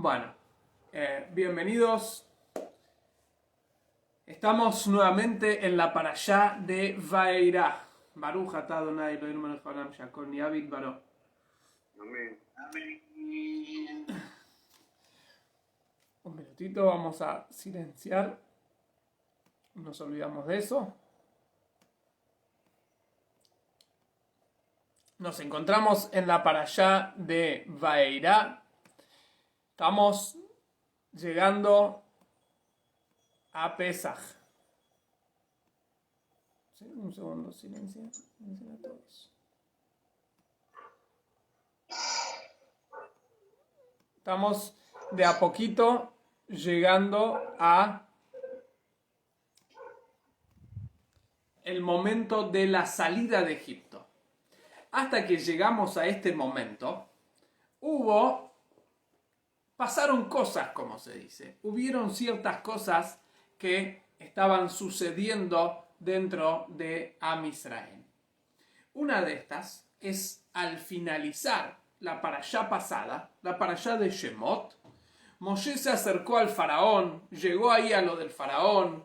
Bueno, bienvenidos. Estamos nuevamente en la parashá de Vaeirá. Baruch atah Adonai Eloheinu melech haolam she'akol nהיה bidbaro. Amén. Un minutito, vamos a silenciar. Nos olvidamos de eso. Nos encontramos en la parashá de Vaeirá. Estamos llegando a Pesaj. ¿Sí? Un segundo, silencia a todos. Estamos de a poquito llegando a el momento de la salida de Egipto. Hasta que llegamos a este momento, pasaron cosas, como se dice. Hubieron ciertas cosas que estaban sucediendo dentro de Am Israel. Una de estas es al finalizar la parashá pasada, la parashá de Shemot. Moshe se acercó al faraón, llegó ahí a lo del faraón,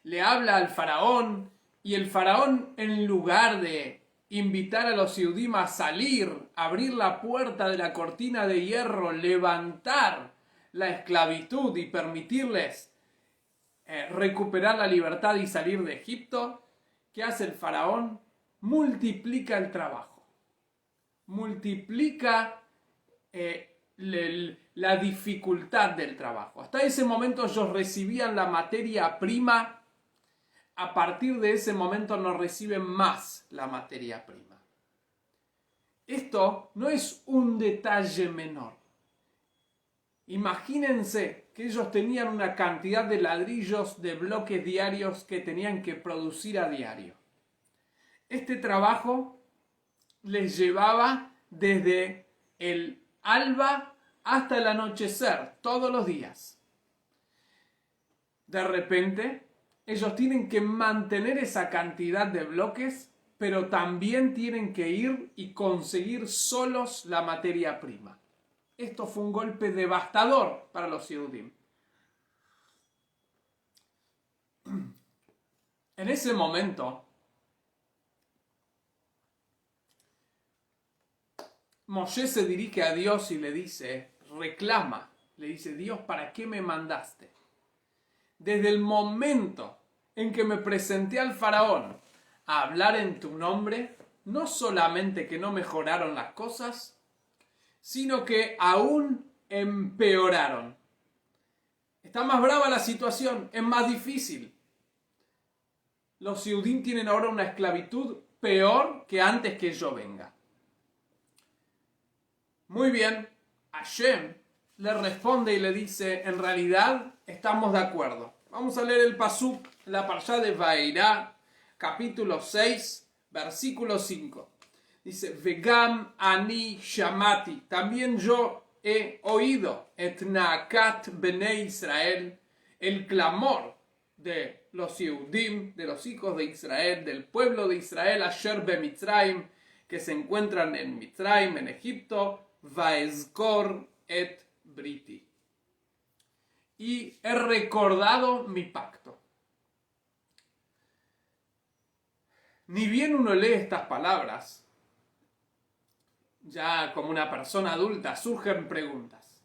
le habla al faraón y el faraón, en lugar de invitar a los Yehudim a salir, abrir la puerta de la cortina de hierro, levantar la esclavitud y permitirles recuperar la libertad y salir de Egipto, ¿qué hace el faraón? Multiplica el trabajo, multiplica la dificultad del trabajo. Hasta ese momento ellos recibían la materia prima. A partir de ese momento no reciben más la materia prima. Esto no es un detalle menor. Imagínense que ellos tenían una cantidad de ladrillos, de bloques diarios que tenían que producir a diario. Este trabajo les llevaba desde el alba hasta el anochecer, todos los días. De repente, ellos tienen que mantener esa cantidad de bloques, pero también tienen que ir y conseguir solos la materia prima. Esto fue un golpe devastador para los Yehudim. En ese momento, Moshe se dirige a Dios y le dice, reclama, le dice, Dios, ¿para qué me mandaste? Desde el momento en que me presenté al faraón a hablar en tu nombre, no solamente que no mejoraron las cosas, sino que aún empeoraron. Está más brava la situación, es más difícil. Los Yehudim tienen ahora una esclavitud peor que antes que yo venga. Muy bien, Hashem le responde y le dice, en realidad estamos de acuerdo. Vamos a leer el pasuk, la parashá de Vaeirá, capítulo 6, versículo 5. Dice, Vegam ani shamati, también yo he oído, et naakat bnei Israel, el clamor de los Yehudim, de los hijos de Israel, del pueblo de Israel, asher bemitzrayim, que se encuentran en Mitzrayim, en Egipto, vaezkor et briti. Y he recordado mi pacto. Ni bien uno lee estas palabras, ya como una persona adulta, surgen preguntas.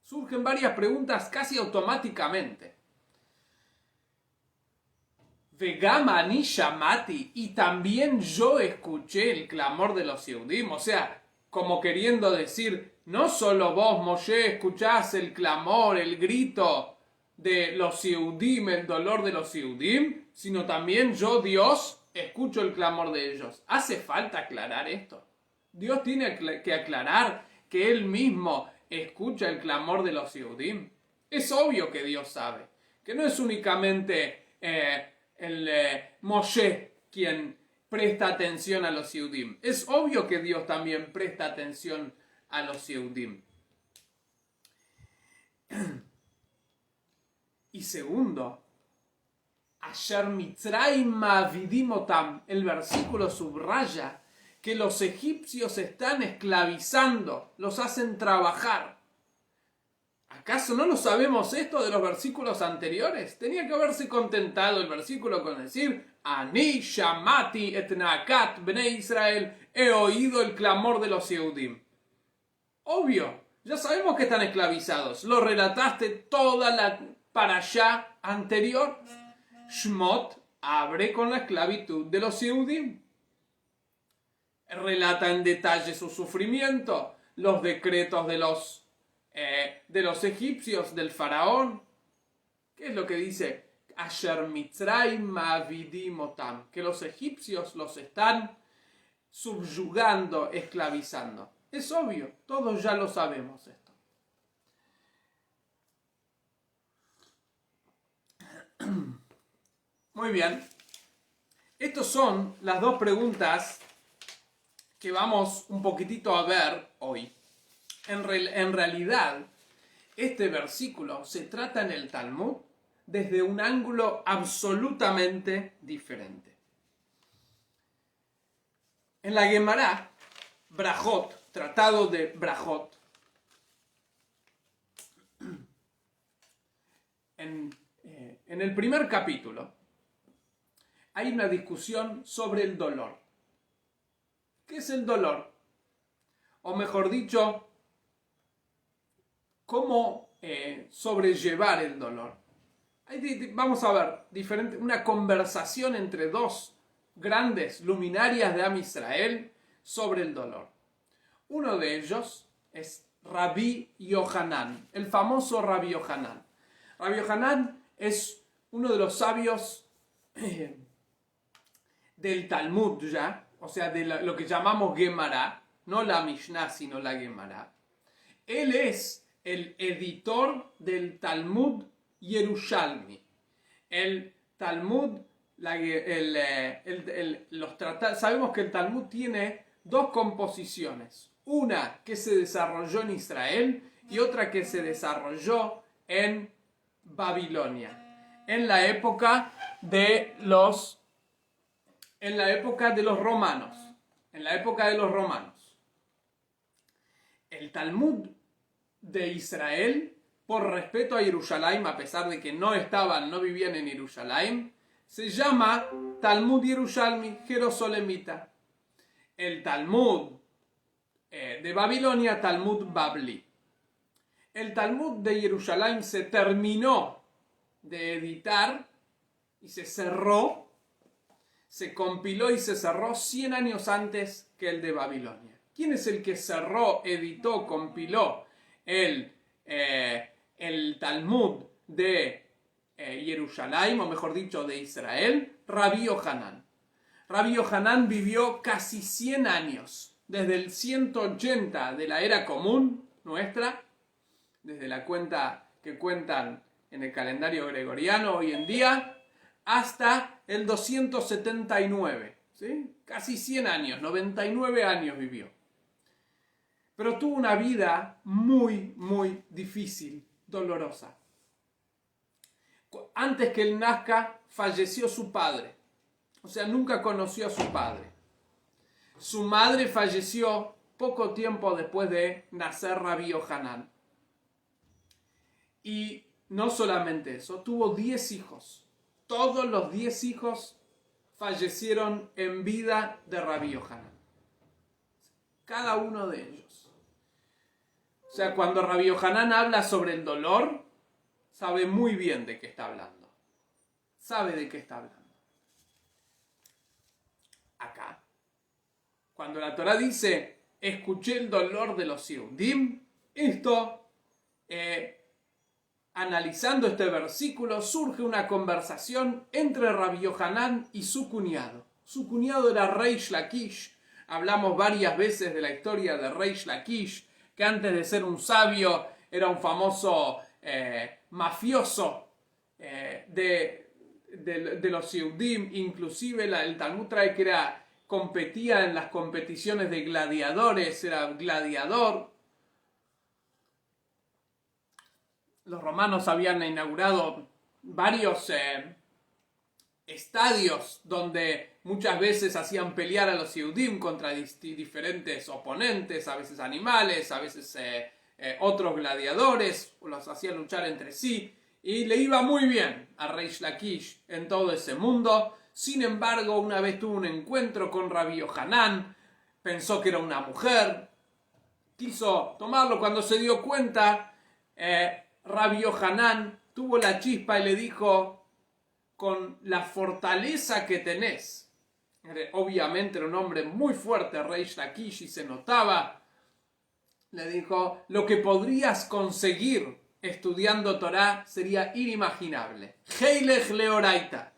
Surgen varias preguntas casi automáticamente. Vegam ani shamati, y también yo escuché el clamor de los Yehudim, o sea, como queriendo decir, no solo vos, Moshe, escuchás el clamor, el grito de los Yehudim, el dolor de los Yehudim, sino también yo, Dios, escucho el clamor de ellos. ¿Hace falta aclarar esto? Dios tiene que aclarar que Él mismo escucha el clamor de los Yehudim. Es obvio que Dios sabe, que no es únicamente Moshe quien presta atención a los Yehudim. Es obvio que Dios también presta atención a los Yehudim. Y segundo, Asher Mitzrayim ma'avidim otam, el versículo subraya que los egipcios están esclavizando, los hacen trabajar. ¿Acaso no lo sabemos esto de los versículos anteriores? Tenía que haberse contentado el versículo con decir: Ani shamati et naakat bnei Israel, he oído el clamor de los Yehudim. Obvio, ya sabemos que están esclavizados. Lo relataste toda la parashá anterior. Shmot abre con la esclavitud de los Yehudim. Relata en detalle su sufrimiento, los decretos de los egipcios, del faraón. ¿Qué es lo que dice? Asher Mitzrayim ma'avidim otam, que los egipcios los están subyugando, esclavizando. Es obvio, todos ya lo sabemos esto. Muy bien. Estas son las dos preguntas que vamos un poquitito a ver hoy. En realidad, este versículo se trata en el Talmud desde un ángulo absolutamente diferente. En la Gemara, Brajot, tratado de Brajot, en el primer capítulo hay una discusión sobre el dolor. ¿Qué es el dolor? O mejor dicho, cómo sobrellevar el dolor. Vamos a ver una conversación entre dos grandes luminarias de Am Israel sobre el dolor. Uno de ellos es Rabbi Yohanan, el famoso Rabbi Yohanan. Rabbi Yohanan es uno de los sabios del Talmud ya, o sea, de lo que llamamos Gemara, no la Mishnah, sino la Gemara. Él es el editor del Talmud Yerushalmi. El Talmud, sabemos que el Talmud tiene dos composiciones. Una que se desarrolló en Israel y otra que se desarrolló en Babilonia, en la época de los romanos. El Talmud de Israel, por respeto a Jerusalén, a pesar de que no vivían en Jerusalén, se llama Talmud Yerushalmi, Jerosolemita. El Talmud de Babilonia, Talmud Babli. El Talmud de Jerusalén se terminó de editar y se cerró, se compiló y se cerró 100 años antes que el de Babilonia. ¿Quién es el que cerró, editó, compiló el Talmud de Jerusalén, o mejor dicho, de Israel? Rabbi Yohanan. Rabbi Yohanan vivió casi 100 años, desde el 180 de la era común nuestra, desde la cuenta que cuentan en el calendario gregoriano hoy en día, hasta el 279, ¿sí? Casi 100 años, 99 años vivió. Pero tuvo una vida muy, muy difícil, dolorosa. Antes que él nazca, falleció su padre. O sea, nunca conoció a su padre. Su madre falleció poco tiempo después de nacer Rabbi Yohanan. Y no solamente eso, tuvo 10 hijos. Todos los 10 hijos fallecieron en vida de Rabbi Yohanan. Cada uno de ellos. O sea, cuando Rabbi Yohanan habla sobre el dolor, sabe muy bien de qué está hablando. Sabe de qué está hablando. Acá, cuando la Torá dice, escuché el dolor de los Yehudim, esto, analizando este versículo, surge una conversación entre Rabbi Yohanan y su cuñado. Su cuñado era Reish Lakish. Hablamos varias veces de la historia de Reish Lakish, que antes de ser un sabio era un famoso mafioso de los Yehudim. Inclusive el Talmud trae que competía en las competiciones de gladiadores, era gladiador. Los romanos habían inaugurado varios estadios donde muchas veces hacían pelear a los Yehudim contra diferentes oponentes, a veces animales, a veces otros gladiadores, los hacía luchar entre sí, y le iba muy bien a Reish Lakish en todo ese mundo. Sin embargo, una vez tuvo un encuentro con Rabbi Yohanan, pensó que era una mujer, quiso tomarlo. Cuando se dio cuenta, Rabbi Yohanan tuvo la chispa y le dijo: con la fortaleza que tenés, obviamente era un hombre muy fuerte, Reish Lakish, y se notaba, le dijo: lo que podrías conseguir estudiando Torah sería inimaginable. Heilech leoraita.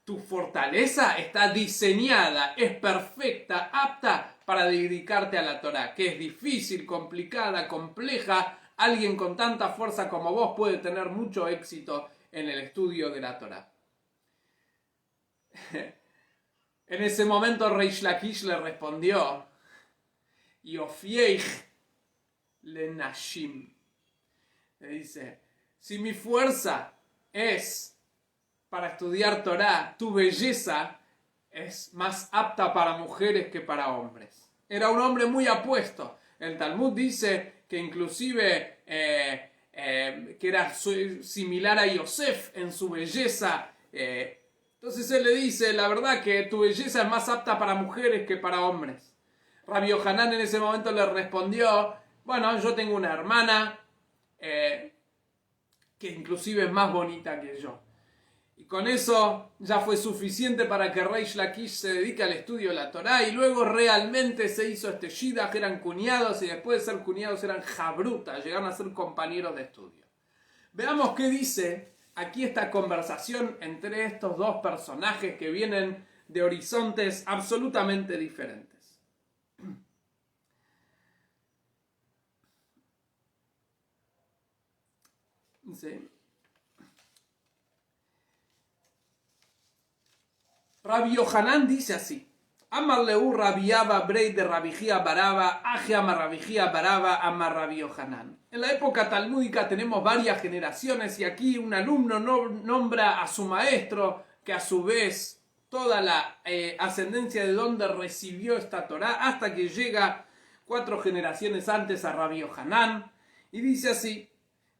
Tu fortaleza está diseñada, es perfecta, apta para dedicarte a la Torah, que es difícil, complicada, compleja. Alguien con tanta fuerza como vos puede tener mucho éxito en el estudio de la Torah. En ese momento Reish Lakish le respondió: Yofieich le nashim. Le dice: si mi fuerza es para estudiar Torah, tu belleza es más apta para mujeres que para hombres. Era un hombre muy apuesto. El Talmud dice que inclusive que era similar a Yosef en su belleza. Entonces él le dice: la verdad que tu belleza es más apta para mujeres que para hombres. Rabbi Yohanan en ese momento le respondió: bueno, yo tengo una hermana que inclusive es más bonita que yo. Y con eso ya fue suficiente para que Reish Lakish se dedique al estudio de la Torá, y luego realmente se hizo este Shidduch, eran cuñados, y después de ser cuñados eran Jabruta, llegaron a ser compañeros de estudio. Veamos qué dice aquí esta conversación entre estos dos personajes que vienen de horizontes absolutamente diferentes. ¿Sí? Rabbi Yohanan dice así: Amar leu Rabbi Abba Brei de Rabbi Jia Baraba, Aje Amar Rabbi Jia Baraba, Amar Rabbi Yohanan. En la época talmúdica tenemos varias generaciones, y aquí un alumno nombra a su maestro, que a su vez toda la ascendencia de donde recibió esta Torá, hasta que llega 4 generaciones antes a Rabbi Yohanan, y dice así: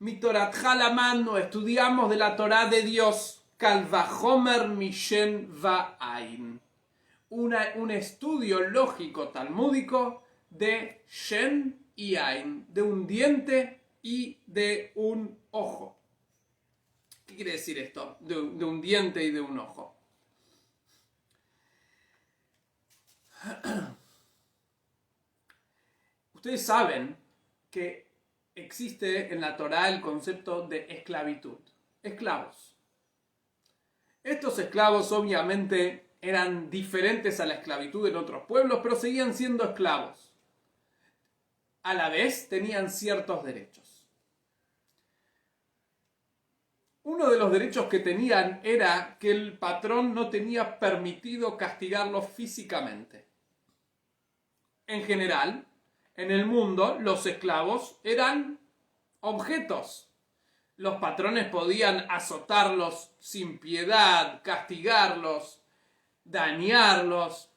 Mi Torat Halaman, no estudiamos de la Torá de Dios. Kalvahomer Mishen Va'ain. Un estudio lógico talmúdico de Shen y Ain, de un diente y de un ojo. ¿Qué quiere decir esto? De un diente y de un ojo. Ustedes saben que existe en la Torá el concepto de esclavitud. Esclavos. Estos esclavos obviamente eran diferentes a la esclavitud en otros pueblos, pero seguían siendo esclavos. A la vez tenían ciertos derechos. Uno de los derechos que tenían era que el patrón no tenía permitido castigarlos físicamente. En general, en el mundo, los esclavos eran objetos. Los patrones podían azotarlos sin piedad, castigarlos, dañarlos.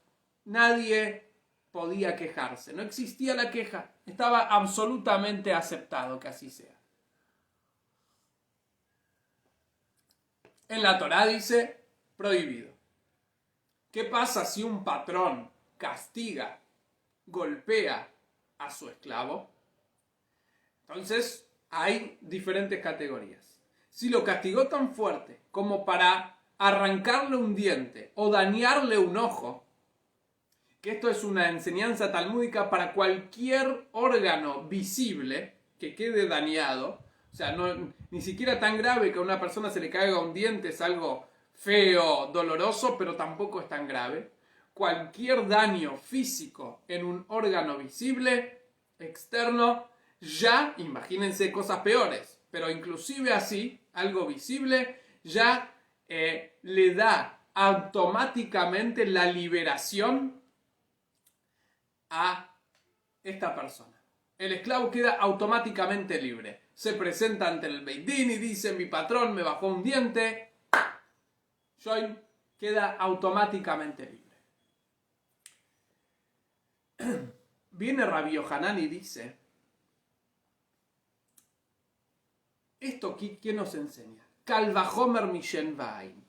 Nadie podía quejarse. No existía la queja. Estaba absolutamente aceptado que así sea. En la Torá dice prohibido. ¿Qué pasa si un patrón castiga, golpea a su esclavo? Entonces hay diferentes categorías. Si lo castigó tan fuerte como para arrancarle un diente o dañarle un ojo, que esto es una enseñanza talmúdica para cualquier órgano visible que quede dañado, o sea, no, ni siquiera tan grave que a una persona se le caiga un diente, es algo feo, doloroso, pero tampoco es tan grave. Cualquier daño físico en un órgano visible, externo, ya, imagínense cosas peores, pero inclusive así, algo visible, ya le da automáticamente la liberación a esta persona. El esclavo queda automáticamente libre. Se presenta ante el Beit Din y dice: mi patrón me bajó un diente. Join queda automáticamente libre. Viene Rabbi Yohanan y dice: ¿Esto qué nos enseña? Kal vajomer mishen va'ain.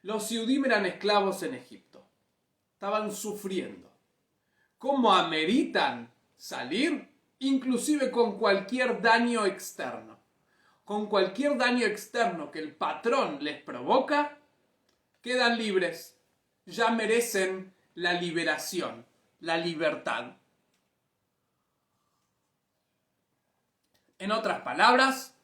Los Yehudim eran esclavos en Egipto. Estaban sufriendo. ¿Cómo ameritan salir? Inclusive con cualquier daño externo. Con cualquier daño externo que el patrón les provoca, quedan libres. Ya merecen la liberación, la libertad. En otras palabras,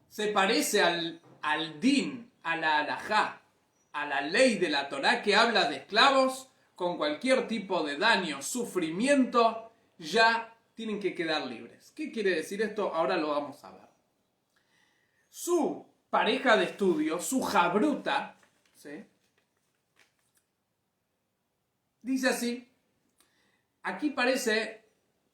se parece al din, a la halajá, a la ley de la Torá que habla de esclavos. Con cualquier tipo de daño, sufrimiento, ya tienen que quedar libres. ¿Qué quiere decir esto? Ahora lo vamos a ver. Su pareja de estudio, su jabruta, ¿sí?, dice así. Aquí parece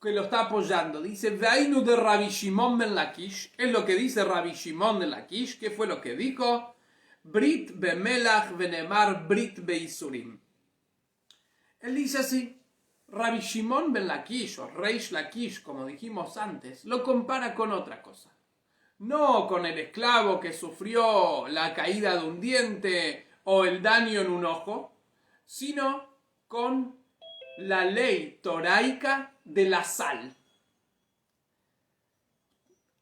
que lo está apoyando. Dice, Veinu de Rabbi Shimon ben Lakish. Es lo que dice Rabbi Shimon ben Lakish. ¿Qué fue lo que dijo? Brit bemelach venemar brit beisurim. Él dice así. Rabbi Shimon ben Lakish, o Reish Lakish, como dijimos antes, lo compara con otra cosa. No con el esclavo que sufrió la caída de un diente o el daño en un ojo, sino con la ley toraica de la sal.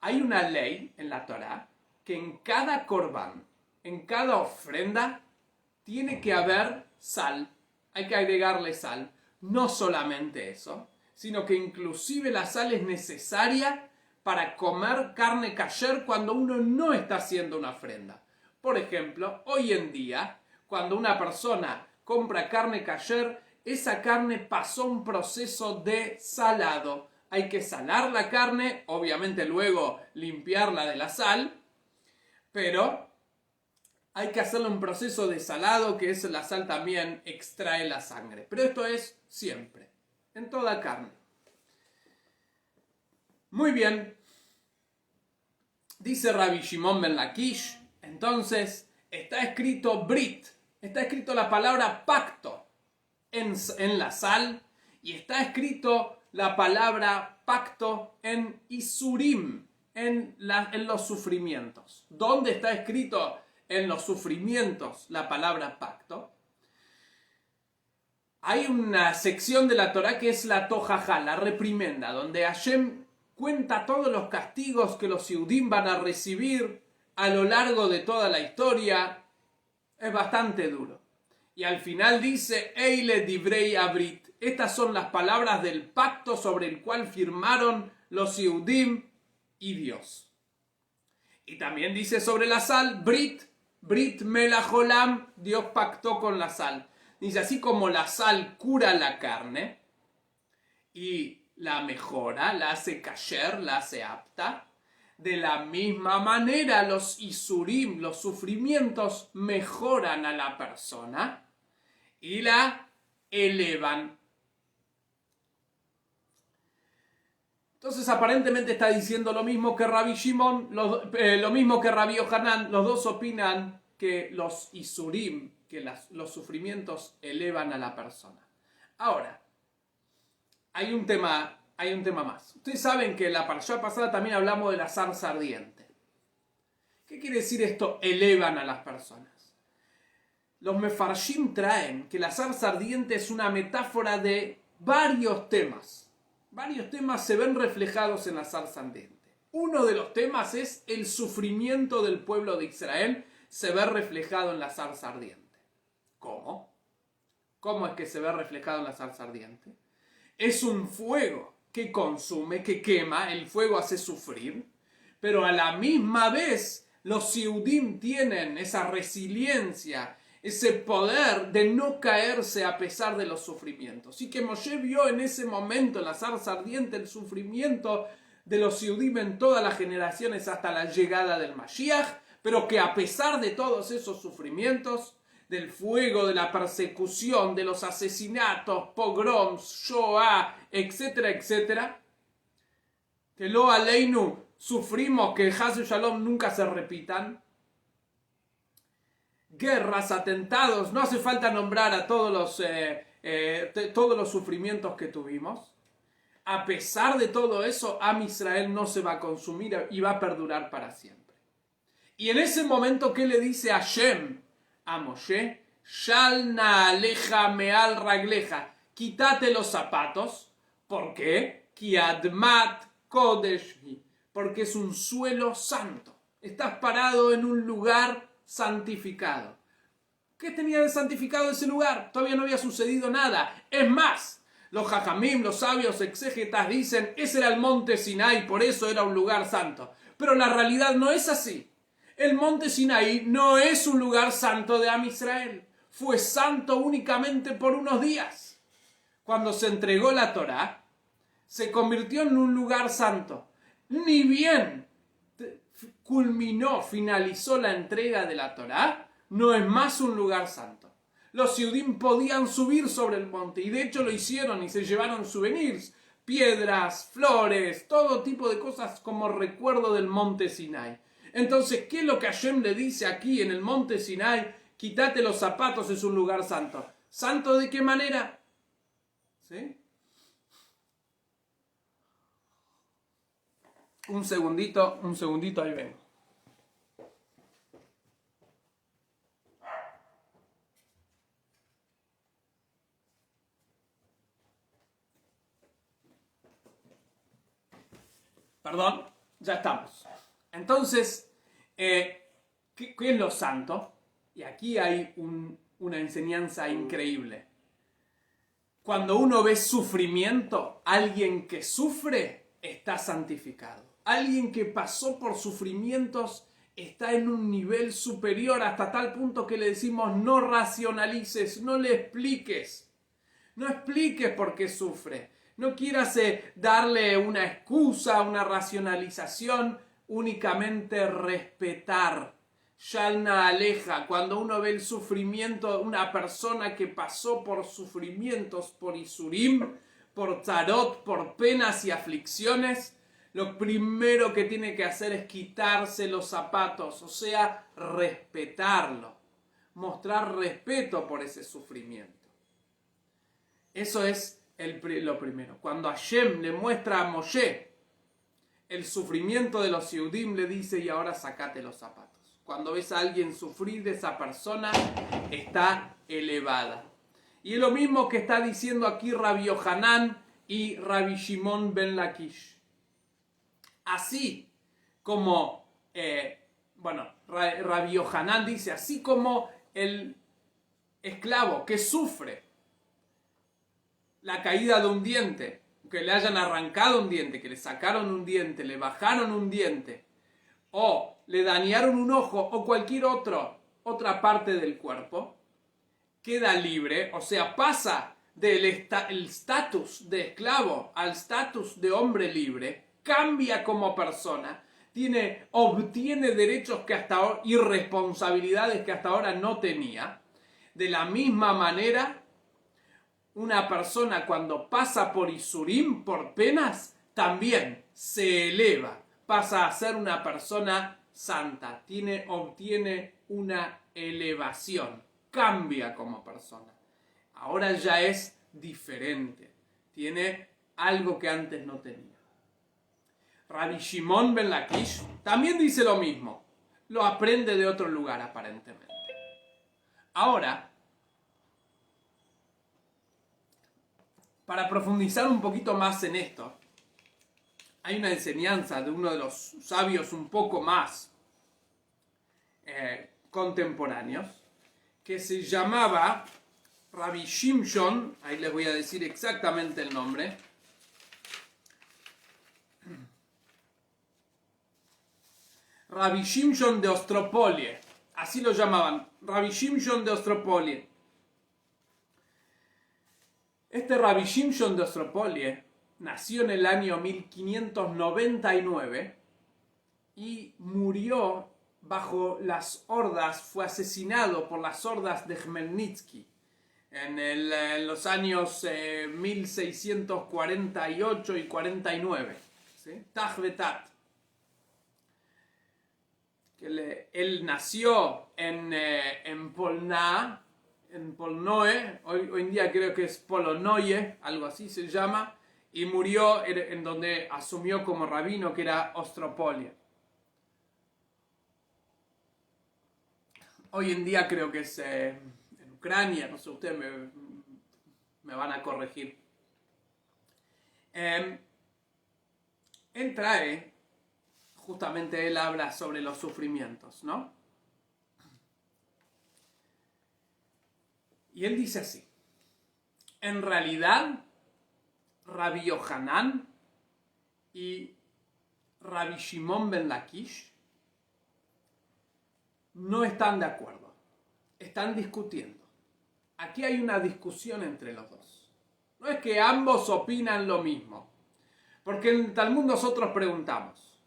Hay una ley en la Torá que en cada corbán, en cada ofrenda, tiene que haber sal. Hay que agregarle sal. No solamente eso, sino que inclusive la sal es necesaria para comer carne kasher cuando uno no está haciendo una ofrenda. Por ejemplo, hoy en día, cuando una persona compra carne kasher, esa carne pasó un proceso de salado. Hay que salar la carne, obviamente luego limpiarla de la sal, pero hay que hacerle un proceso de salado, que es la sal también extrae la sangre. Pero esto es siempre, en toda carne. Muy bien. Dice Rabbi Shimon ben Lakish, entonces está escrito Brit, está escrito la palabra pacto en la sal, y está escrito la palabra pacto en Isurim, en los sufrimientos. ¿Dónde está escrito en los sufrimientos la palabra pacto? Hay una sección de la Torá que es la Tojajá, la reprimenda, donde Hashem cuenta todos los castigos que los Yehudim van a recibir a lo largo de toda la historia. Es bastante duro. Y al final dice, Eile divrei abrit. Estas son las palabras del pacto sobre el cual firmaron los Yehudim y Dios. Y también dice sobre la sal, Brit melach olam, Dios pactó con la sal. Dice, así como la sal cura la carne y la mejora, la hace kasher, la hace apta, de la misma manera los isurim, los sufrimientos, mejoran a la persona y la elevan. Entonces aparentemente está diciendo lo mismo que Rabbi Shimon, lo mismo que Rabbi Yohanan. Los dos opinan que los isurim, que los sufrimientos elevan a la persona. Ahora, hay un tema más. Ustedes saben que en la parashá pasada también hablamos de la zarza ardiente. ¿Qué quiere decir esto? Elevan a las personas. Los mefarshim traen que la zarza ardiente es una metáfora de varios temas. Varios temas se ven reflejados en la zarza ardiente. Uno de los temas es el sufrimiento del pueblo de Israel, se ve reflejado en la zarza ardiente. ¿Cómo? ¿Cómo es que se ve reflejado en la zarza ardiente? Es un fuego que consume, que quema, el fuego hace sufrir, pero a la misma vez los Yehudim tienen esa resiliencia, ese poder de no caerse a pesar de los sufrimientos. Y que Moshe vio en ese momento, en la zarza ardiente, el sufrimiento de los Yehudim en todas las generaciones hasta la llegada del Mashiach, pero que a pesar de todos esos sufrimientos, del fuego, de la persecución, de los asesinatos, pogroms, Shoah, etcétera, etcétera, que lo aleinu sufrimos, que el Hasu Shalom nunca se repitan, guerras, atentados, no hace falta nombrar a todos los sufrimientos que tuvimos. a pesar de todo eso, Am Israel no se va a consumir y va a perdurar para siempre. Y en ese momento, ¿qué le dice Hashem a Moshe? Shal naaleja meal ragleja. Quítate los zapatos. ¿Por qué? Ki admat kodesh hi. Porque es un suelo santo. Estás parado en un lugar santificado. ¿Qué tenía de santificado ese lugar? Todavía no había sucedido nada. Es más, los jajamim, los sabios exégetas dicen, ese era el monte Sinai, por eso era un lugar santo. Pero la realidad no es así. El monte Sinai no es un lugar santo de Am Israel. Fue santo únicamente por unos días. Cuando se entregó la Torá, se convirtió en un lugar santo. Ni bien finalizó la entrega de la Torá, no es más un lugar santo. Los Yehudim podían subir sobre el monte y de hecho lo hicieron y se llevaron souvenirs, piedras, flores, todo tipo de cosas como recuerdo del monte Sinai. Entonces, ¿qué es lo que Hashem le dice aquí en el monte Sinai? Quítate los zapatos, es un lugar santo. ¿Santo de qué manera? ¿Sí? Un segundito, ahí vengo. Perdón, ya estamos. Entonces, ¿qué es lo santo? Y aquí hay una enseñanza increíble. Cuando uno ve sufrimiento, alguien que sufre está santificado. Alguien que pasó por sufrimientos está en un nivel superior hasta tal punto que le decimos no racionalices, no le expliques. No expliques por qué sufre. No quieras darle una excusa, una racionalización, únicamente respetar. Shalna aleja, cuando uno ve el sufrimiento de una persona que pasó por sufrimientos, por isurim, por tarot, por penas y aflicciones, lo primero que tiene que hacer es quitarse los zapatos, o sea, respetarlo, mostrar respeto por ese sufrimiento. Eso es lo primero. Cuando Hashem le muestra a Moshe el sufrimiento de los Yehudim, le dice, y ahora sacate los zapatos. Cuando ves a alguien sufrir, esa persona está elevada. Y es lo mismo que está diciendo aquí Rabbi Yohanan y Rabbi Shimon ben Lakish. Así como, Rabbi Yohanan dice, así como el esclavo que sufre la caída de un diente, que le hayan arrancado un diente, que le sacaron un diente, le bajaron un diente, o le dañaron un ojo o cualquier otra parte del cuerpo, queda libre, o sea, pasa del estatus de esclavo al estatus de hombre libre, cambia como persona, obtiene derechos que hasta ahora, y responsabilidades que hasta ahora no tenía. De la misma manera, una persona cuando pasa por isurim, por penas, también se eleva, pasa a ser una persona santa, obtiene una elevación, cambia como persona. Ahora ya es diferente, tiene algo que antes no tenía. Rabbi Shimon ben Lakish también dice lo mismo, lo aprende de otro lugar aparentemente. Ahora, para profundizar un poquito más en esto, hay una enseñanza de uno de los sabios un poco más contemporáneos, que se llamaba Rabbi Shimshon, ahí les voy a decir exactamente el nombre, Rabbi Shimshon de Ostropolie, así lo llamaban, Rabbi Shimshon de Ostropolie. Este Rabbi Shimshon de Ostropolie nació en el año 1599 y murió bajo las hordas, fue asesinado por las hordas de Khmelnytsky en los años 1648 y 49. ¿Sí? Taj Betat. Él nació en Polná, en Polnoe, hoy en día creo que es Polonoye, algo así se llama, y murió en donde asumió como rabino, que era Ostropolia. Hoy en día creo que es en Ucrania, no sé, ustedes me van a corregir. Él trae, justamente él habla sobre los sufrimientos, ¿no? Y él dice así: en realidad, Rabbi Yohanan y Rabbi Shimon ben Lakish no están de acuerdo, están discutiendo. Aquí hay una discusión entre los dos. No es que ambos opinan lo mismo, porque en el Talmud nosotros preguntamos,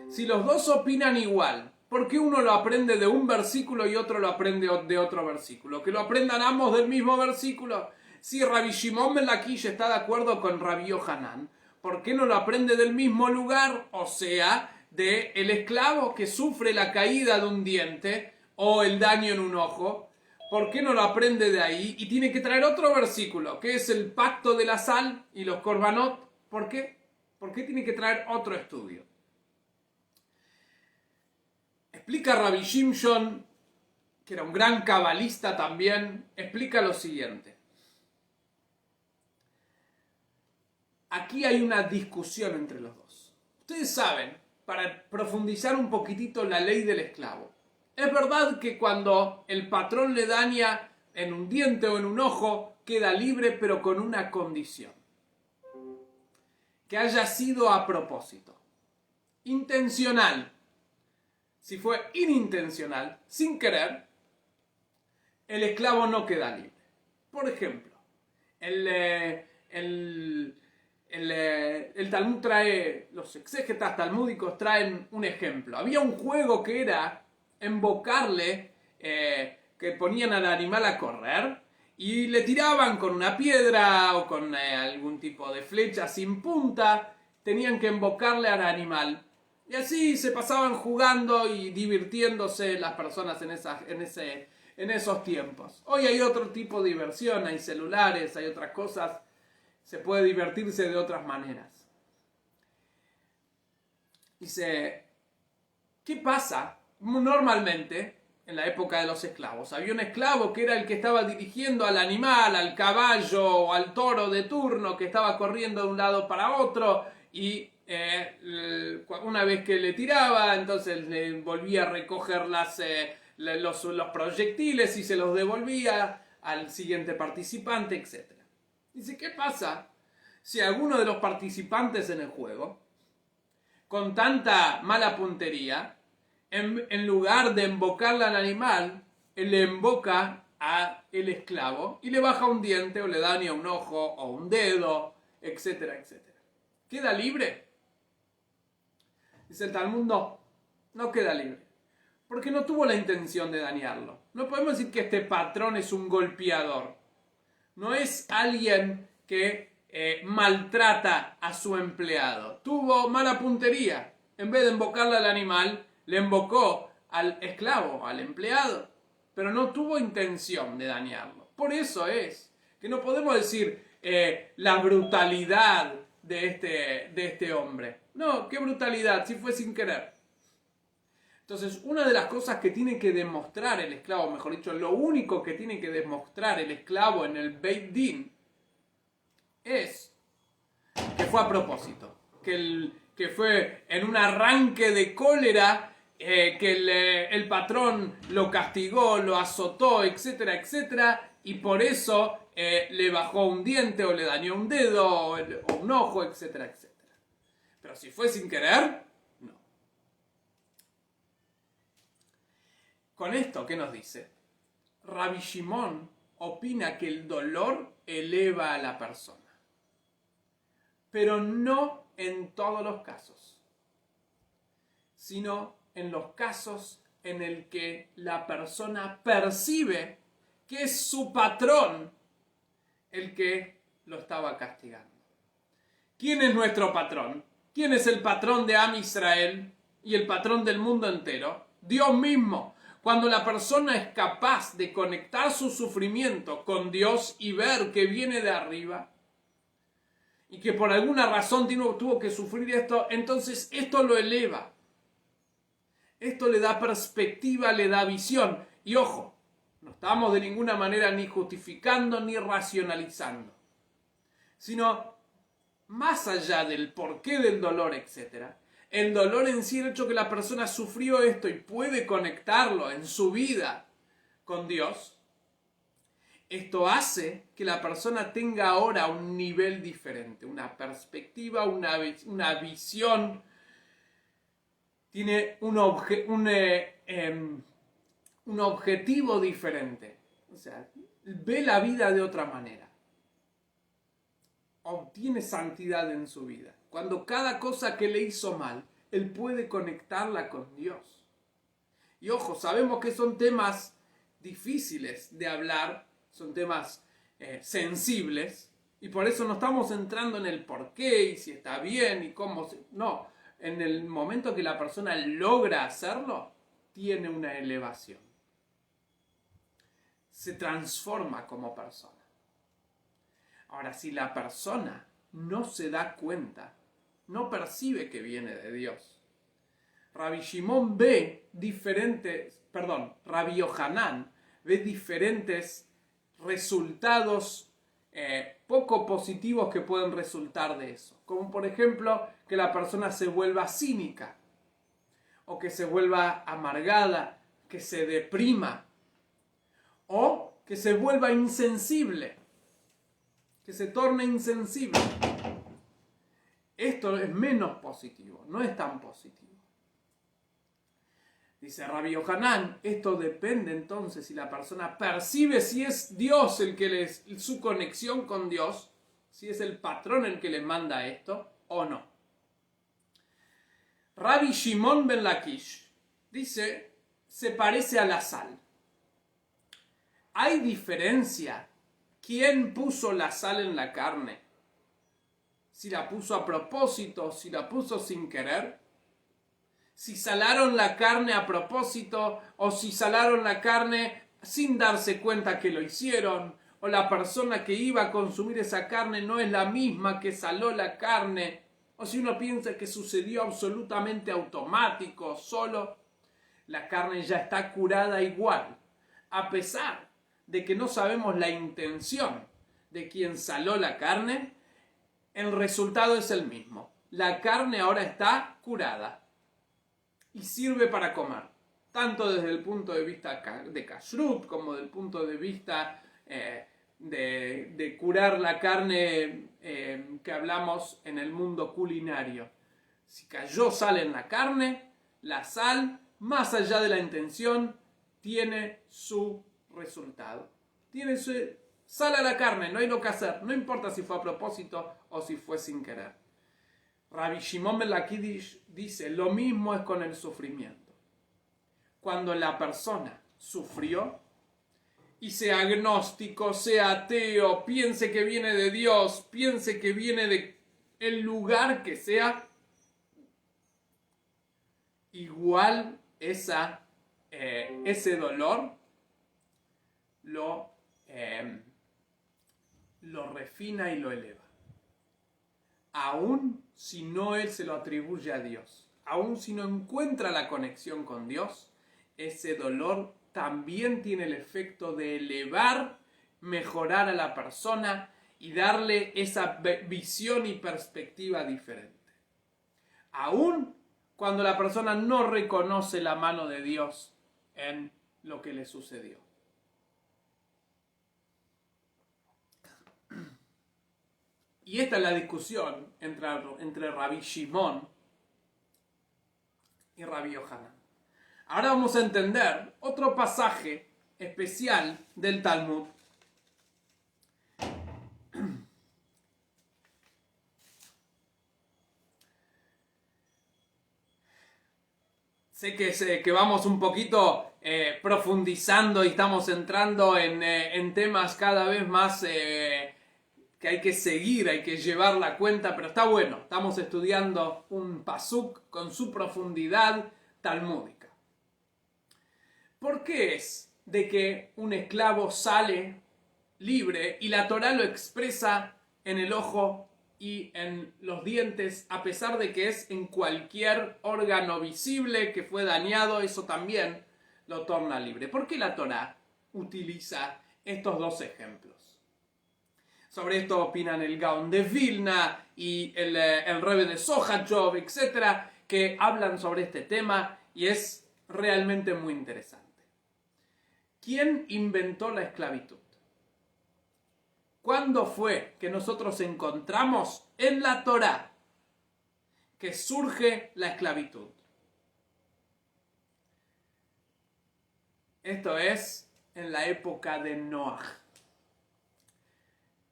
si los dos opinan igual, ¿por qué uno lo aprende de un versículo y otro lo aprende de otro versículo? Que lo aprendan ambos del mismo versículo. Si Rabbi Shimon ben Lakish está de acuerdo con Rabbi Yohanan, ¿por qué no lo aprende del mismo lugar? O sea, de el esclavo que sufre la caída de un diente o el daño en un ojo. ¿Por qué no lo aprende de ahí? Y tiene que traer otro versículo, que es el pacto de la sal y los korbanot. ¿Por qué? ¿Por qué tiene que traer otro estudio? Explica Rabbi Shimshon, que era un gran cabalista también, explica lo siguiente. Aquí hay una discusión entre los dos. Ustedes saben, para profundizar un poquitito la ley del esclavo, es verdad que cuando el patrón le daña en un diente o en un ojo, queda libre, pero con una condición: que haya sido a propósito, intencional. Si fue inintencional, sin querer, el esclavo no queda libre. Por ejemplo, el Talmud trae, los exégetas talmúdicos traen un ejemplo. Había un juego que era embocarle, que ponían al animal a correr y le tiraban con una piedra o con algún tipo de flecha sin punta, tenían que embocarle al animal. Y así se pasaban jugando y divirtiéndose las personas en esos tiempos. Hoy hay otro tipo de diversión, hay celulares, hay otras cosas, se puede divertirse de otras maneras. Dice, ¿qué pasa? Normalmente, en la época de los esclavos, había un esclavo que era el que estaba dirigiendo al animal, al caballo o al toro de turno, que estaba corriendo de un lado para otro, y una vez que le tiraba, entonces le volvía a recoger los proyectiles y se los devolvía al siguiente participante, etc. Dice, ¿qué pasa si alguno de los participantes en el juego, con tanta mala puntería, en lugar de embocarle al animal, le emboca a el esclavo y le baja un diente o le daña un ojo o un dedo, etcétera, etcétera? ¿Queda libre? Dice el Talmud, no queda libre, porque no tuvo la intención de dañarlo. No podemos decir que este patrón es un golpeador. No es alguien que maltrata a su empleado. Tuvo mala puntería. En vez de embocarle al animal, le embocó al esclavo, al empleado. Pero no tuvo intención de dañarlo. Por eso es que no podemos decir la brutalidad de este hombre. No, qué brutalidad, si fue sin querer. Entonces, una de las cosas que tiene que demostrar el esclavo, mejor dicho, lo único que tiene que demostrar el esclavo en el Beit Din es que fue a propósito, que fue en un arranque de cólera, que el patrón lo castigó, lo azotó, etcétera, etcétera, y por eso le bajó un diente o le dañó un dedo o un ojo, etcétera, etcétera. Pero si fue sin querer, no. Con esto, ¿qué nos dice? Rabbi Shimon opina que el dolor eleva a la persona, pero no en todos los casos, sino en los casos en el que la persona percibe que es su patrón el que lo estaba castigando. ¿Quién es nuestro patrón? ¿Quién es el patrón de Am Israel y el patrón del mundo entero? Dios mismo. Cuando la persona es capaz de conectar su sufrimiento con Dios y ver que viene de arriba, y que por alguna razón tuvo que sufrir esto, entonces esto lo eleva. Esto le da perspectiva, le da visión. Y ojo, no estamos de ninguna manera ni justificando ni racionalizando, sino más allá del porqué del dolor, etc. El dolor en sí, el hecho que la persona sufrió esto y puede conectarlo en su vida con Dios, esto hace que la persona tenga ahora un nivel diferente, una perspectiva, una visión, tiene un objetivo diferente. O sea, ve la vida de otra manera. Obtiene santidad en su vida. Cuando cada cosa que le hizo mal, él puede conectarla con Dios. Y ojo, sabemos que son temas difíciles de hablar, son temas sensibles, y por eso no estamos entrando en el por qué y si está bien y cómo. No, en el momento que la persona logra hacerlo, tiene una elevación. Se transforma como persona. Ahora, si la persona no se da cuenta, no percibe que viene de Dios. Rabbi Yohanan ve diferentes resultados poco positivos que pueden resultar de eso. Como por ejemplo, que la persona se vuelva cínica, o que se vuelva amargada, que se deprima, o que se vuelva insensible, que se torne insensible. Esto es menos positivo, no es tan positivo. Dice Rabbi Yohanan, esto depende entonces si la persona percibe si es Dios su conexión con Dios, si es el patrón el que le manda esto o no. Rabbi Shimon ben Lakish dice, se parece a la sal. ¿Hay diferencia? ¿Quién puso la sal en la carne? Si la puso a propósito, si la puso sin querer. Si salaron la carne a propósito o si salaron la carne sin darse cuenta que lo hicieron. O la persona que iba a consumir esa carne no es la misma que saló la carne. O si uno piensa que sucedió absolutamente automático, solo. La carne ya está curada igual. A pesar de que no sabemos la intención de quien saló la carne, el resultado es el mismo. La carne ahora está curada y sirve para comer, tanto desde el punto de vista de kashrut como desde el punto de vista de curar la carne que hablamos en el mundo culinario. Si cayó sal en la carne, la sal, más allá de la intención, tiene su resultado. Sal a la carne, no hay lo que hacer, no importa si fue a propósito o si fue sin querer. Rabbi Shimon ben Lakish dice, lo mismo es con el sufrimiento. Cuando la persona sufrió, y sea agnóstico, sea ateo, piense que viene de Dios, piense que viene de el lugar que sea, igual ese dolor lo refina y lo eleva. Aún si no él se lo atribuye a Dios, aún si no encuentra la conexión con Dios, ese dolor también tiene el efecto de elevar, mejorar a la persona y darle esa visión y perspectiva diferente. Aún cuando la persona no reconoce la mano de Dios en lo que le sucedió. Y esta es la discusión entre Rabbi Shimon y Rabbi Yohanan. Ahora vamos a entender otro pasaje especial del Talmud. Sé que vamos un poquito profundizando y estamos entrando en temas cada vez más que hay que seguir, hay que llevar la cuenta, pero está bueno. Estamos estudiando un pasuk con su profundidad talmúdica. ¿Por qué es de que un esclavo sale libre y la Torá lo expresa en el ojo y en los dientes, a pesar de que es en cualquier órgano visible que fue dañado, eso también lo torna libre. ¿Por qué la Torá utiliza estos dos ejemplos? Sobre esto opinan el Gaón de Vilna y el Rebbe de Sochachov, etc., que hablan sobre este tema y es realmente muy interesante. ¿Quién inventó la esclavitud? ¿Cuándo fue que nosotros encontramos en la Torá que surge la esclavitud? Esto es en la época de Noaj.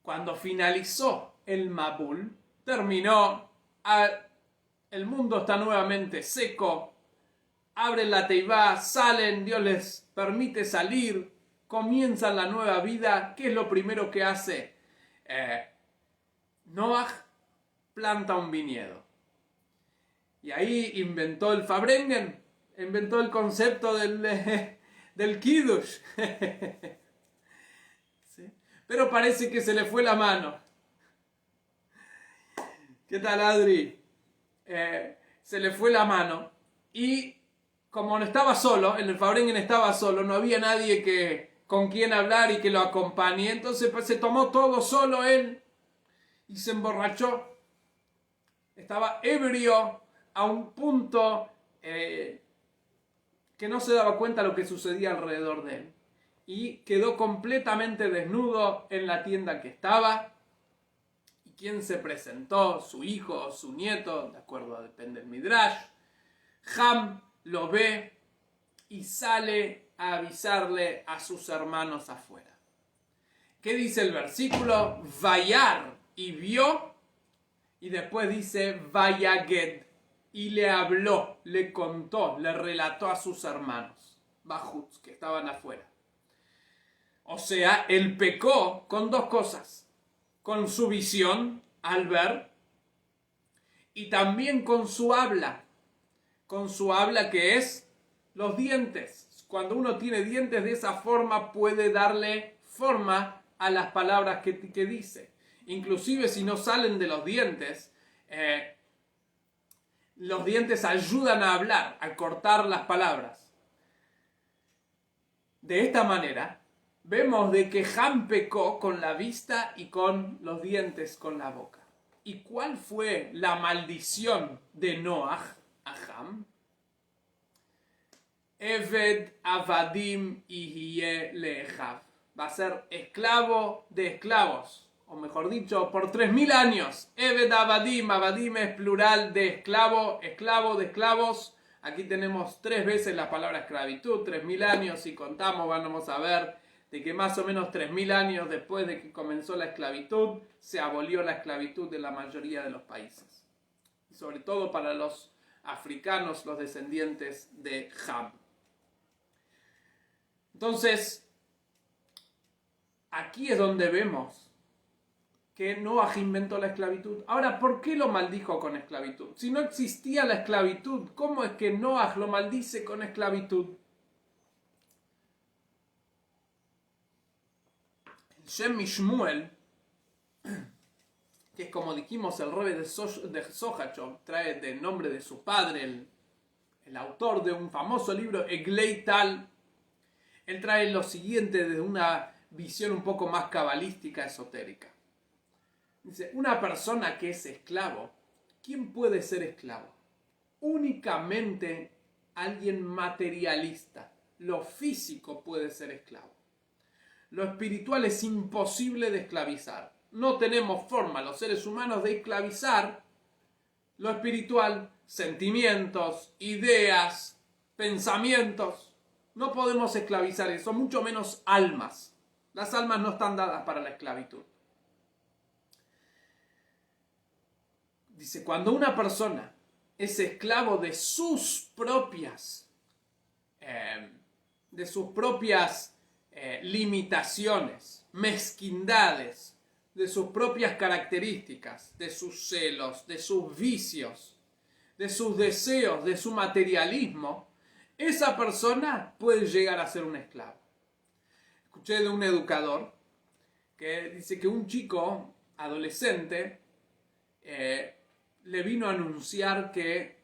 Cuando finalizó el Mabul, terminó, el mundo está nuevamente seco, abren la teibá, salen, Dios les permite salir, comienzan la nueva vida. ¿Qué es lo primero que hace? Noaj planta un viñedo. Y ahí inventó el Fabrengen, inventó el concepto del Kiddush. ¿Sí? Pero parece que se le fue la mano. ¿Qué tal, Adri? Se le fue la mano y como no estaba solo, en el Fabrengen estaba solo, no había nadie con quien hablar y que lo acompañe, entonces pues, se tomó todo solo él y se emborrachó. Estaba ebrio a un punto que no se daba cuenta de lo que sucedía alrededor de él. Y quedó completamente desnudo en la tienda que estaba. ¿Y quién se presentó? Su hijo o su nieto, de acuerdo, depende del Midrash. Ham lo ve y sale a avisarle a sus hermanos afuera. ¿Qué dice el versículo? Vayar, y vio, y después dice Vayaged, y le habló, le contó, le relató a sus hermanos, Bajuts, que estaban afuera. O sea, él pecó con dos cosas, con su visión al ver, y también con su habla que es los dientes. Cuando uno tiene dientes de esa forma puede darle forma a las palabras que dice. Inclusive si no salen de los dientes ayudan a hablar, a cortar las palabras. De esta manera vemos de que Ham pecó con la vista y con los dientes, con la boca. ¿Y cuál fue la maldición de Noaj a Ham? Eved avadim ihye le'ejav. Va a ser esclavo de esclavos, o mejor dicho, por 3000 años. Eved avadim, avadim es plural de esclavo, esclavo de esclavos. Aquí tenemos 3 veces la palabra esclavitud, 3000 años. Si contamos, vamos a ver de que más o menos 3000 años después de que comenzó la esclavitud, se abolió la esclavitud de la mayoría de los países. Y sobre todo para los africanos, los descendientes de Ham. Entonces, aquí es donde vemos que Noaj inventó la esclavitud. Ahora, ¿por qué lo maldijo con esclavitud? Si no existía la esclavitud, ¿cómo es que Noaj lo maldice con esclavitud? El Shem Mishmuel, que es como dijimos el Rebbe de Sochachov, trae del nombre de su padre, el autor de un famoso libro, Eglei Tal. Él trae lo siguiente desde una visión un poco más cabalística, esotérica. Dice, una persona que es esclavo, ¿quién puede ser esclavo? Únicamente alguien materialista. Lo físico puede ser esclavo. Lo espiritual es imposible de esclavizar. No tenemos forma los seres humanos de esclavizar lo espiritual, sentimientos, ideas, pensamientos. No podemos esclavizar eso, mucho menos almas. Las almas no están dadas para la esclavitud. Dice, cuando una persona es esclavo de sus propias limitaciones, mezquindades, de sus propias características, de sus celos, de sus vicios, de sus deseos, de su materialismo, esa persona puede llegar a ser un esclavo. Escuché de un educador que dice que un chico adolescente le vino a anunciar que,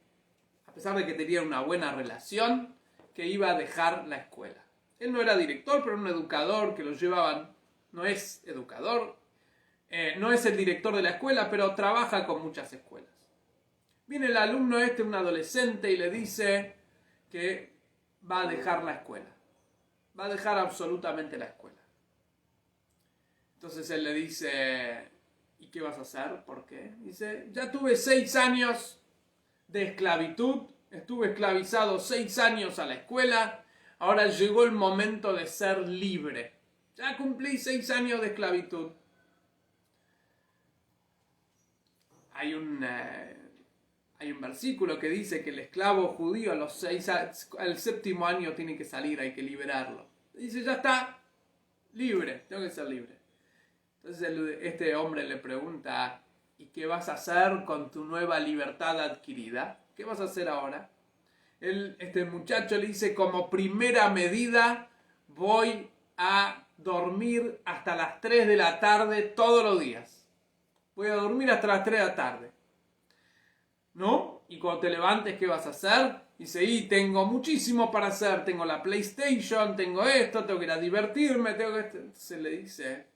a pesar de que tenía una buena relación, que iba a dejar la escuela. Él no era director, pero era un educador que lo llevaban, no es educador, no es el director de la escuela, pero trabaja con muchas escuelas. Viene el alumno un adolescente, y le dice que va a dejar la escuela. Va a dejar absolutamente la escuela. Entonces él le dice, ¿y qué vas a hacer? ¿Por qué? Dice, ya tuve 6 años de esclavitud, estuve esclavizado 6 años a la escuela, ahora llegó el momento de ser libre. Ya cumplí 6 años de esclavitud. Hay un versículo que dice que el esclavo judío al 7º año tiene que salir, hay que liberarlo. Dice, ya está, libre, tengo que ser libre. Entonces este hombre le pregunta, ¿y qué vas a hacer con tu nueva libertad adquirida? ¿Qué vas a hacer ahora? Este muchacho le dice, como primera medida voy a dormir hasta las 3 de la tarde todos los días. Voy a dormir hasta las 3 de la tarde. ¿No? Y cuando te levantes, ¿qué vas a hacer? Dice, y tengo muchísimo para hacer. Tengo la PlayStation, tengo esto, tengo que ir a divertirme, tengo que... Se le dice,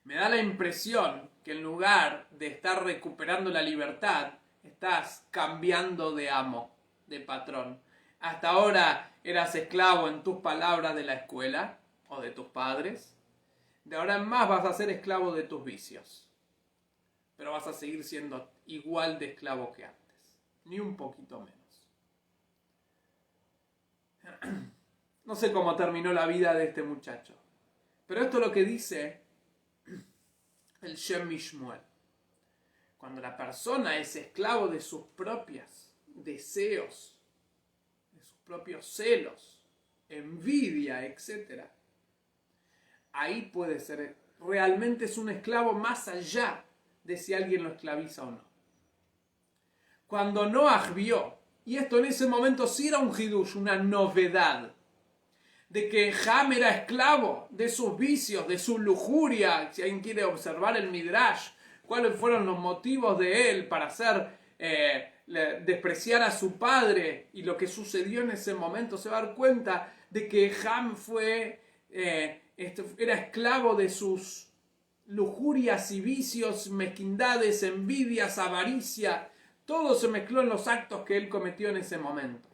me da la impresión que en lugar de estar recuperando la libertad, estás cambiando de amo, de patrón. Hasta ahora eras esclavo en tus palabras de la escuela o de tus padres. De ahora en más vas a ser esclavo de tus vicios. Pero vas a seguir siendo igual de esclavo que antes. Ni un poquito menos. No sé cómo terminó la vida de este muchacho. Pero esto es lo que dice el Shem Mishmuel. Cuando la persona es esclavo de sus propios deseos, de sus propios celos, envidia, etc., ahí puede ser, realmente es un esclavo más allá de si alguien lo esclaviza o no. Cuando Noaj vio, y esto en ese momento sí era un hidush, una novedad, de que Ham era esclavo de sus vicios, de su lujuria. Si alguien quiere observar el Midrash, cuáles fueron los motivos de él para despreciar a su padre y lo que sucedió en ese momento, se va a dar cuenta de que Ham era esclavo de sus lujurias y vicios, mezquindades, envidias, avaricia. Todo se mezcló en los actos que él cometió en ese momento.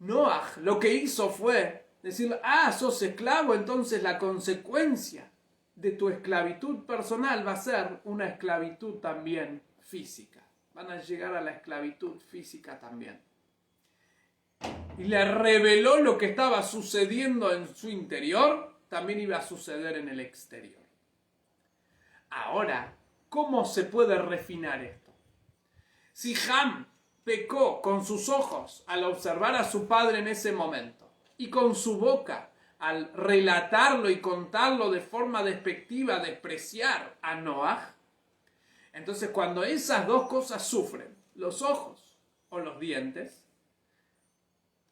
Noaj lo que hizo fue decir, sos esclavo, entonces la consecuencia de tu esclavitud personal va a ser una esclavitud también física. Van a llegar a la esclavitud física también. Y le reveló lo que estaba sucediendo en su interior, también iba a suceder en el exterior. Ahora, ¿cómo se puede refinar esto? Si Ham pecó con sus ojos al observar a su padre en ese momento y con su boca al relatarlo y contarlo de forma despectiva, despreciar a Noaj, entonces cuando esas dos cosas sufren, los ojos o los dientes,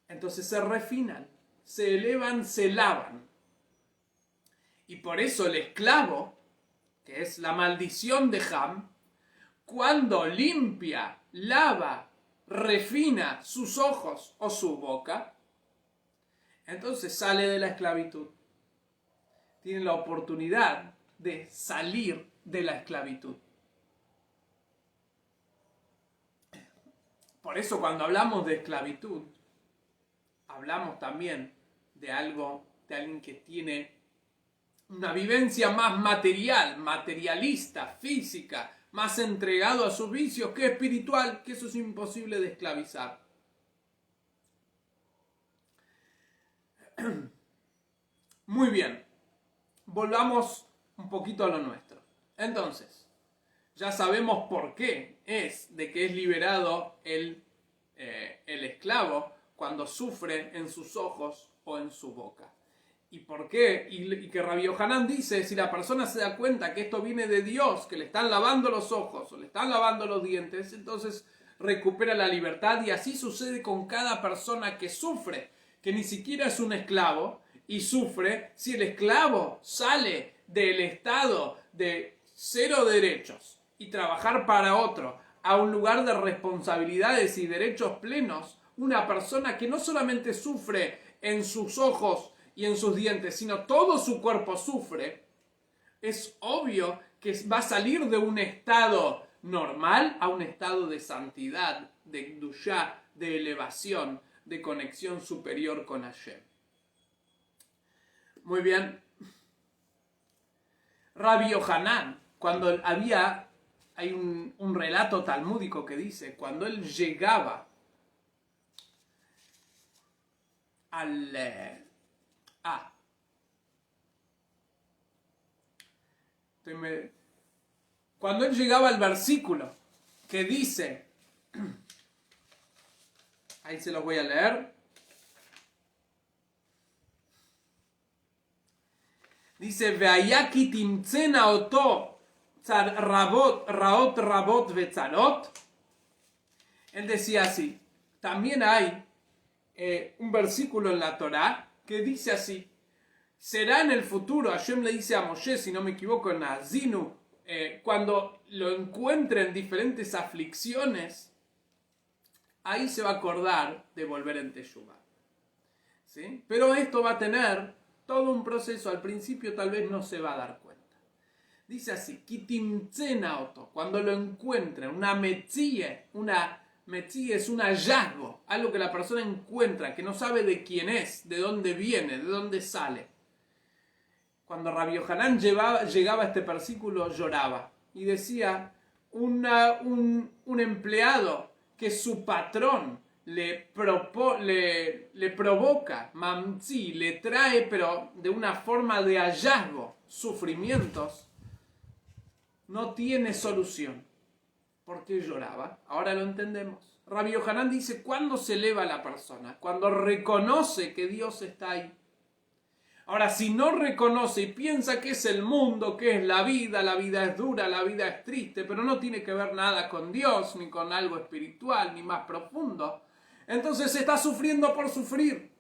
entonces se refinan, se elevan, se lavan. Y por eso el esclavo, que es la maldición de Ham, cuando limpia, lava, refina sus ojos o su boca, entonces sale de la esclavitud. Tiene la oportunidad de salir de la esclavitud. Por eso cuando hablamos de esclavitud, hablamos también de alguien que tiene una vivencia más material, materialista, física, más entregado a sus vicios que espiritual, que eso es imposible de esclavizar. Muy bien, volvamos un poquito a lo nuestro. Entonces, ya sabemos por qué es de que es liberado el esclavo cuando sufre en sus ojos o en su boca. ¿Y por qué? Y que Rabbi Yohanan dice, si la persona se da cuenta que esto viene de Dios, que le están lavando los ojos o le están lavando los dientes, entonces recupera la libertad, y así sucede con cada persona que sufre, que ni siquiera es un esclavo y sufre. Si el esclavo sale del estado de cero derechos y trabajar para otro a un lugar de responsabilidades y derechos plenos, una persona que no solamente sufre en sus ojos y en sus dientes, sino todo su cuerpo sufre, es obvio que va a salir de un estado normal a un estado de santidad, de Kedushá, de elevación, de conexión superior con Hashem. Muy bien. Rabbi Yohanan, cuando hay un relato talmúdico que dice, cuando él llegaba cuando él llegaba al versículo que dice, ahí se los voy a leer, dice, Veayaki timtzena oto raot rabot vetzarot. Él decía así, también hay un versículo en la Torá que dice así, será en el futuro, Hashem le dice a Moshe, si no me equivoco, en Azinu, cuando lo encuentre en diferentes aflicciones, ahí se va a acordar de volver en Teshuvah. ¿Sí? Pero esto va a tener todo un proceso, al principio tal vez no se va a dar cuenta. Dice así, Kitimtzena oto, cuando lo encuentre, una metzíe es un hallazgo, algo que la persona encuentra, que no sabe de quién es, de dónde viene, de dónde sale. Cuando Rabbi Yohanan llegaba a este versículo, lloraba y decía, un empleado que su patrón le provoca, mamtzi, le trae, pero de una forma de hallazgo, sufrimientos, no tiene solución. ¿Por qué lloraba? Ahora lo entendemos. Rabbi Yohanan dice, ¿cuándo se eleva la persona? Cuando reconoce que Dios está ahí. Ahora, si no reconoce y piensa que es el mundo, que es la vida es dura, la vida es triste, pero no tiene que ver nada con Dios, ni con algo espiritual, ni más profundo, entonces está sufriendo por sufrir.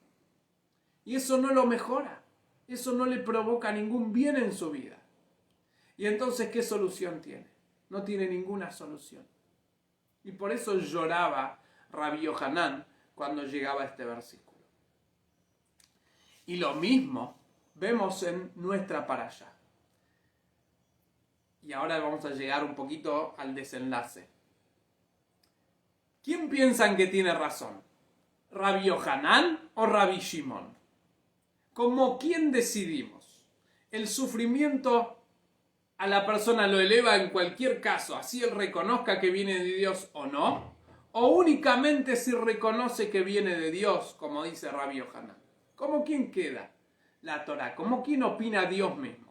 Y eso no lo mejora. Eso no le provoca ningún bien en su vida. Y entonces, ¿qué solución tiene? No tiene ninguna solución. Y por eso lloraba Rabbi Yohanan cuando llegaba a este versículo. Y lo mismo vemos en nuestra parashá. Y ahora vamos a llegar un poquito al desenlace. ¿Quién piensan que tiene razón? ¿Rabbi Yohanan o Rabbi Shimon? ¿Cómo quién decidimos? ¿El sufrimiento a la persona lo eleva en cualquier caso, así él reconozca que viene de Dios o no? ¿O únicamente si reconoce que viene de Dios, como dice Rabbi Yohanan? ¿Cómo quién queda la Torá? ¿Cómo quién opina Dios mismo?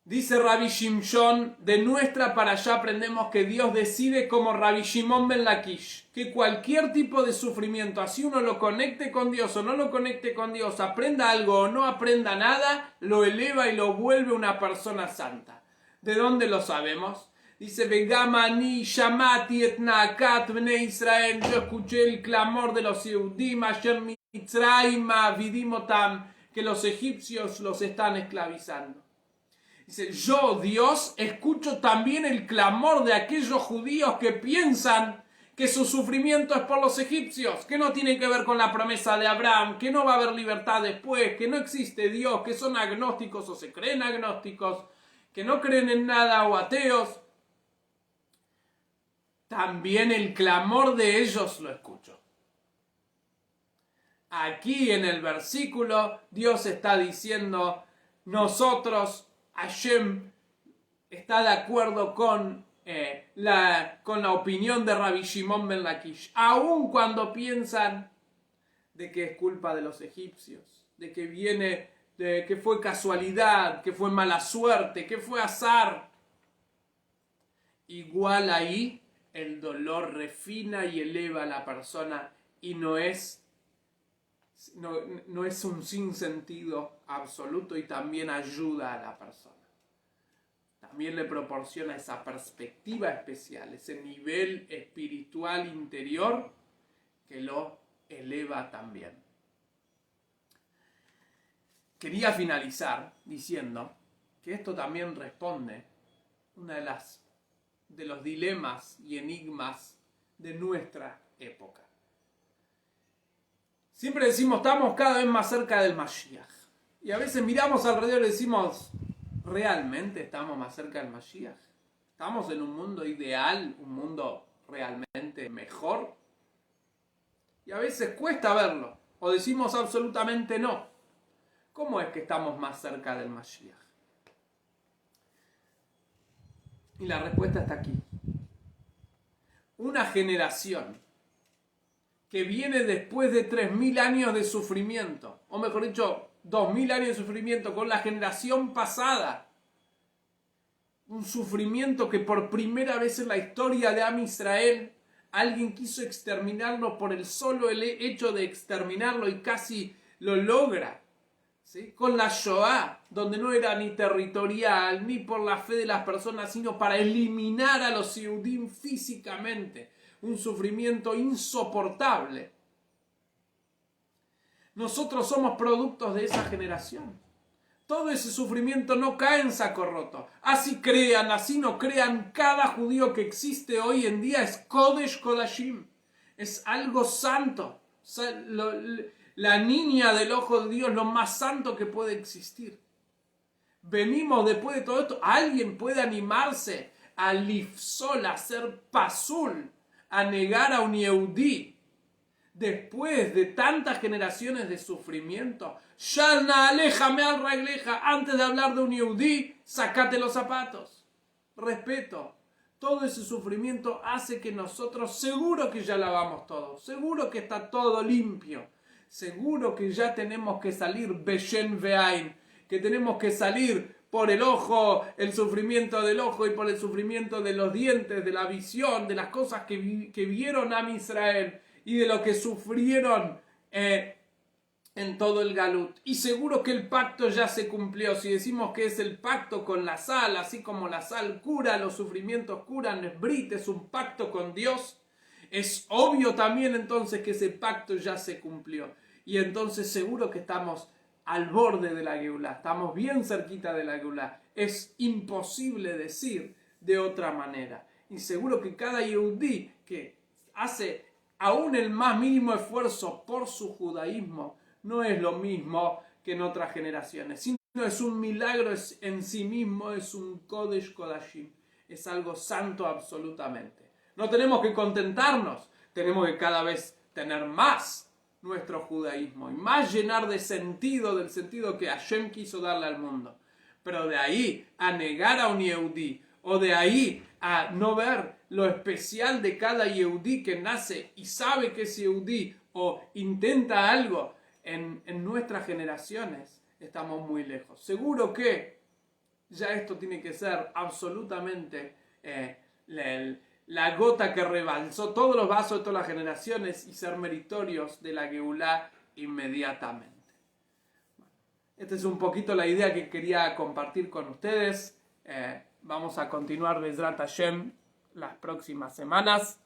Dice Rabbi Shimshon, de nuestra parashá aprendemos que Dios decide como Rabbi Shimon ben Lakish, que cualquier tipo de sufrimiento, así uno lo conecte con Dios o no lo conecte con Dios, aprenda algo o no aprenda nada, lo eleva y lo vuelve una persona santa. ¿De dónde lo sabemos? Dice, Vegamani shamati et naakat bnei Israel, yo escuché el clamor de los Yehudim, ayer mitzrayim vidimotam, que los egipcios los están esclavizando. Dice, yo, Dios, escucho también el clamor de aquellos judíos que piensan que su sufrimiento es por los egipcios, que no tiene que ver con la promesa de Abraham, que no va a haber libertad después, que no existe Dios, que son agnósticos o se creen agnósticos, que no creen en nada o ateos. También el clamor de ellos lo escucho. Aquí en el versículo Dios está diciendo, nosotros, Hashem está de acuerdo con la opinión de Rabbi Shimon ben Lakish, aun cuando piensan de que es culpa de los egipcios, de que fue casualidad, que fue mala suerte, que fue azar. Igual ahí el dolor refina y eleva a la persona y no es un sinsentido absoluto y también ayuda a la persona. También le proporciona esa perspectiva especial, ese nivel espiritual interior que lo eleva también. Quería finalizar diciendo que esto también responde una de los dilemas y enigmas de nuestra época. Siempre decimos, estamos cada vez más cerca del Mashiach. Y a veces miramos alrededor y decimos, ¿realmente estamos más cerca del Mashiach? ¿Estamos en un mundo ideal, un mundo realmente mejor? Y a veces cuesta verlo, o decimos absolutamente no. ¿Cómo es que estamos más cerca del Mashiach? Y la respuesta está aquí. Una generación que viene después de 3000 años de sufrimiento, o mejor dicho, 2000 años de sufrimiento con la generación pasada. Un sufrimiento que por primera vez en la historia de Am Israel alguien quiso exterminarlo por el solo hecho de exterminarlo y casi lo logra. ¿Sí? Con la Shoah, donde no era ni territorial, ni por la fe de las personas, sino para eliminar a los Yehudim físicamente. Un sufrimiento insoportable. Nosotros somos productos de esa generación. Todo ese sufrimiento no cae en saco roto. Así crean, así no crean, cada judío que existe hoy en día es Kodesh Kodashim. Es algo santo. La niña del ojo de Dios, lo más santo que puede existir. Venimos después de todo esto. ¿Alguien puede animarse a lifsol, a hacer pasul, a negar a un Yehudí después de tantas generaciones de sufrimiento? Shalna alejame al ragleja. Antes de hablar de un Yehudí, sacate los zapatos. Respeto. Todo ese sufrimiento hace que nosotros, seguro que ya lavamos todo, seguro que está todo limpio, seguro que ya tenemos que salir Beshen Veain, que tenemos que salir por el ojo, el sufrimiento del ojo y por el sufrimiento de los dientes, de la visión, de las cosas que vieron a Israel y de lo que sufrieron en todo el Galut. Y seguro que el pacto ya se cumplió. Si decimos que es el pacto con la sal, así como la sal cura, los sufrimientos curan, es Brit, es un pacto con Dios, es obvio también entonces que ese pacto ya se cumplió. Y entonces seguro que estamos al borde de la Geulá, estamos bien cerquita de la Geulá. Es imposible decir de otra manera. Y seguro que cada Yehudí que hace aún el más mínimo esfuerzo por su judaísmo, no es lo mismo que en otras generaciones, sino es un milagro en sí mismo, es un Kodesh Kodashim, es algo santo absolutamente. No tenemos que contentarnos, tenemos que cada vez tener más nuestro judaísmo y más llenar de sentido, del sentido que Hashem quiso darle al mundo. Pero de ahí a negar a un Yehudí, o de ahí a no ver lo especial de cada Yehudí que nace y sabe que es Yehudí o intenta algo en nuestras generaciones, estamos muy lejos. Seguro que ya esto tiene que ser absolutamente la gota que rebalsó todos los vasos de todas las generaciones y ser meritorios de la Geulá inmediatamente. Esta es un poquito la idea que quería compartir con ustedes. Vamos a continuar Bezrat Hashem las próximas semanas.